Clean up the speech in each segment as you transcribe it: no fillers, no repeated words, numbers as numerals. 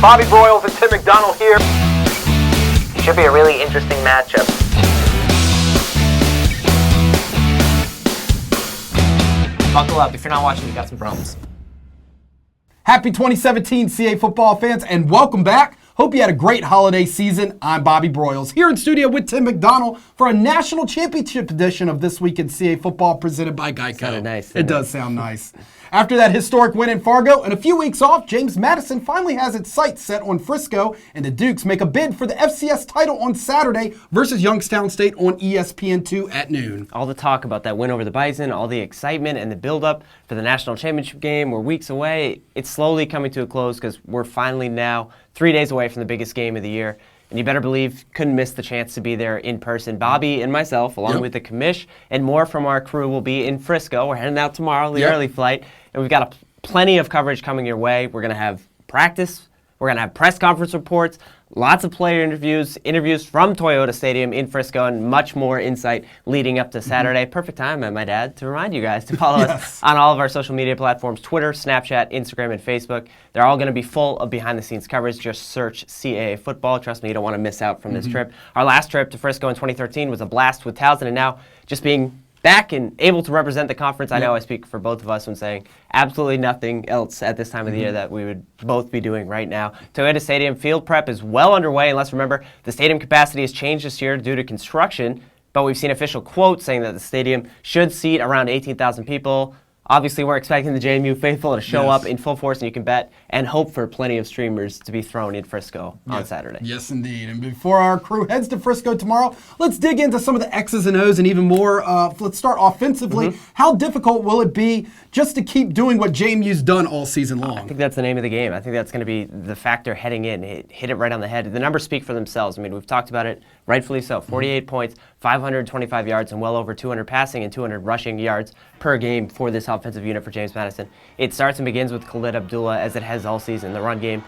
Bobby Broyles and Tim McDonald here. Should be a really interesting matchup. Buckle up. If you're not watching, you got some problems. Happy 2017 CA football fans, and welcome back. Hope you had a great holiday season. I'm Bobby Broyles, here in studio with Tim McDonald for a national championship edition of This Week in CA Football presented by Geico. Sounded nice. It does sound nice. After that historic win in Fargo and a few weeks off, James Madison finally has its sights set on Frisco, and the Dukes make a bid for the FCS title on Saturday versus Youngstown State on ESPN2 at noon. All the talk about that win over the Bison, all the excitement and the build-up for the national championship game. We're weeks away. It's slowly coming to a close because we're finally now 3 days away from the biggest game of the year. And you better believe, couldn't miss the chance to be there in person. Bobby and myself, along with the commish and more from our crew, will be in Frisco. We're heading out tomorrow, the early flight. And we've got plenty of coverage coming your way. We're going to have practice. We're going to have press conference reports, lots of player interviews from Toyota Stadium in Frisco, and much more insight leading up to Saturday. Perfect time, my dad, to remind you guys to follow us on all of our social media platforms, Twitter, Snapchat, Instagram, and Facebook. They're all going to be full of behind-the-scenes coverage. Just search CAA Football. Trust me, you don't want to miss out from this trip. Our last trip to Frisco in 2013 was a blast with Towson, and now just being back and able to represent the conference. I know I speak for both of us when saying absolutely nothing else at this time of the year that we would both be doing right now. Toyota Stadium field prep is well underway, and let's remember the stadium capacity has changed this year due to construction, but we've seen official quotes saying that the stadium should seat around 18,000 people. Obviously, we're expecting the JMU faithful to show up in full force, and you can bet and hope for plenty of streamers to be thrown in Frisco on Saturday. Yes, indeed. And before our crew heads to Frisco tomorrow, let's dig into some of the X's and O's and even more. Let's start offensively. How difficult will it be just to keep doing what JMU's done all season long? I think that's the name of the game. I think that's going to be the factor heading in. Hit it right on the head. The numbers speak for themselves. I mean, we've talked about it, rightfully so. 48 points, 525 yards, and well over 200 passing and 200 rushing yards per game for this offensive unit for James Madison. It starts and begins with Khalid Abdullah, as it has all season. The run game,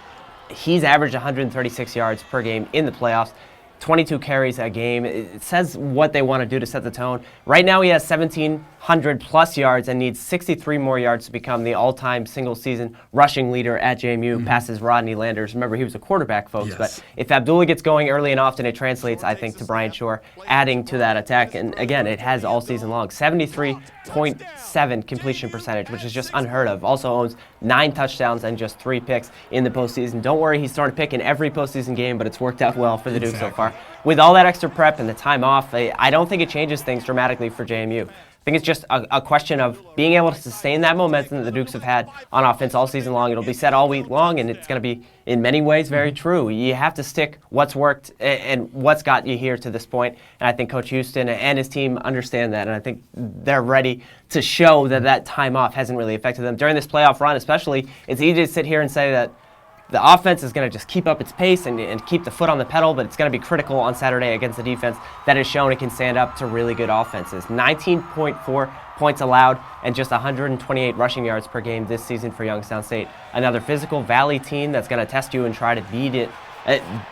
he's averaged 136 yards per game in the playoffs. 22 carries a game. It says what they want to do to set the tone. Right now he has 1,700 plus yards and needs 63 more yards to become the all-time single-season rushing leader at JMU, passes Rodney Landers. Remember, he was a quarterback, folks, but if Abdullah gets going early and often, it translates, I think, to Brian Shore, adding to that attack. And again, it has all season long. 73.7 completion percentage, which is just unheard of. Also owns 9 touchdowns and just 3 picks in the postseason. Don't worry, he's thrown a pick in every postseason game, but it's worked out well for the Dukes so far. With all that extra prep and the time off, I don't think it changes things dramatically for JMU. I think it's just a question of being able to sustain that momentum that the Dukes have had on offense all season long. It'll be said all week long, and it's going to be, in many ways, very true. You have to stick what's worked and what's got you here to this point. And I think Coach Houston and his team understand that, and I think they're ready to show that that time off hasn't really affected them. During this playoff run especially, it's easy to sit here and say that the offense is going to just keep up its pace and keep the foot on the pedal, but it's going to be critical on Saturday against a defense that has shown it can stand up to really good offenses. 19.4 points allowed and just 128 rushing yards per game this season for Youngstown State. Another physical Valley team that's going to test you and try to beat it,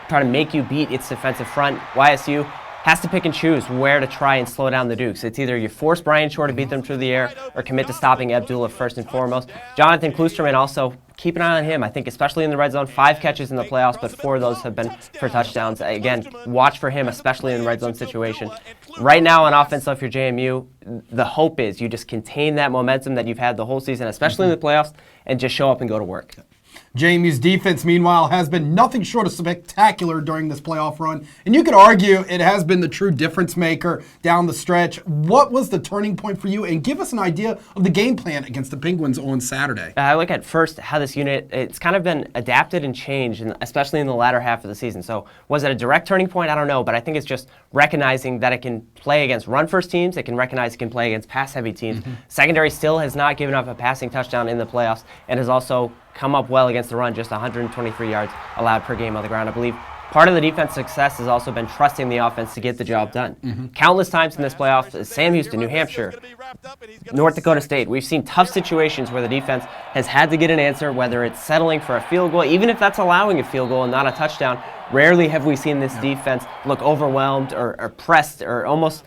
try to make you beat its defensive front. YSU has to pick and choose where to try and slow down the Dukes. It's either you force Brian Shore to beat them through the air or commit to stopping Abdullah first and foremost. Jonathan Klusterman also, keep an eye on him. I think especially in the red zone, 5 catches in the playoffs, but 4 of those have been for touchdowns. Again, watch for him, especially in the red zone situation. Right now on offense, though, if you're JMU, the hope is you just contain that momentum that you've had the whole season, especially in the playoffs, and just show up and go to work. JMU's defense, meanwhile, has been nothing short of spectacular during this playoff run. And you could argue it has been the true difference maker down the stretch. What was the turning point for you? And give us an idea of the game plan against the Penguins on Saturday. I look at first how this unit, it's kind of been adapted and changed, especially in the latter half of the season. So was it a direct turning point? I don't know, but I think it's just recognizing that it can play against run-first teams. It can recognize it can play against pass-heavy teams. Secondary still has not given up a passing touchdown in the playoffs and has also come up well against the run, just 123 yards allowed per game on the ground. I believe part of the defense's success has also been trusting the offense to get the job done. Countless times in this playoff, Sam Houston, New Hampshire, North Dakota State, we've seen tough situations where the defense has had to get an answer, whether it's settling for a field goal, even if that's allowing a field goal and not a touchdown. Rarely have we seen this defense look overwhelmed or pressed or almost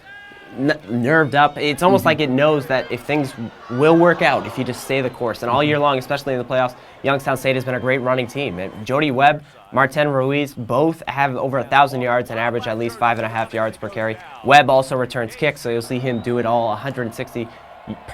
nerved up. It's almost like it knows that if things will work out, if you just stay the course. And all year long, especially in the playoffs, Youngstown State has been a great running team. And Jody Webb, Martin Ruiz, both have over 1,000 yards and average at least 5.5 yards per carry. Webb also returns kicks, so you'll see him do it all, 160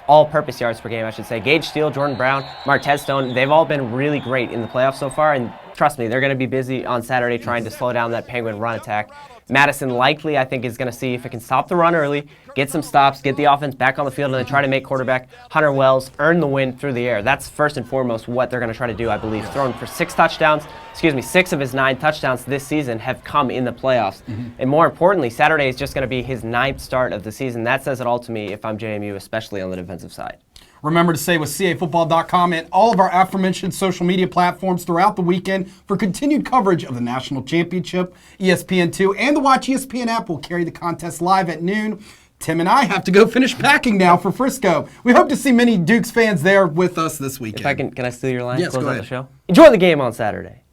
all-purpose yards per game, I should say. Gage Steele, Jordan Brown, Martez Stone, they've all been really great in the playoffs so far, and trust me, they're going to be busy on Saturday trying to slow down that Penguin run attack. Madison likely, I think, is going to see if it can stop the run early, get some stops, get the offense back on the field, and then try to make quarterback Hunter Wells earn the win through the air. That's first and foremost what they're going to try to do, I believe. Throwing for 6 of his 9 touchdowns this season have come in the playoffs. And more importantly, Saturday is just going to be his 9th start of the season. That says it all to me if I'm JMU, especially on the defensive side. Remember to stay with cafootball.com and all of our aforementioned social media platforms throughout the weekend for continued coverage of the National Championship. ESPN2 and the Watch ESPN app will carry the contest live at noon. Tim and I have to go finish packing now for Frisco. We hope to see many Dukes fans there with us this weekend. If I can I steal your line? Yes, Close go out ahead. the show? Enjoy the game on Saturday.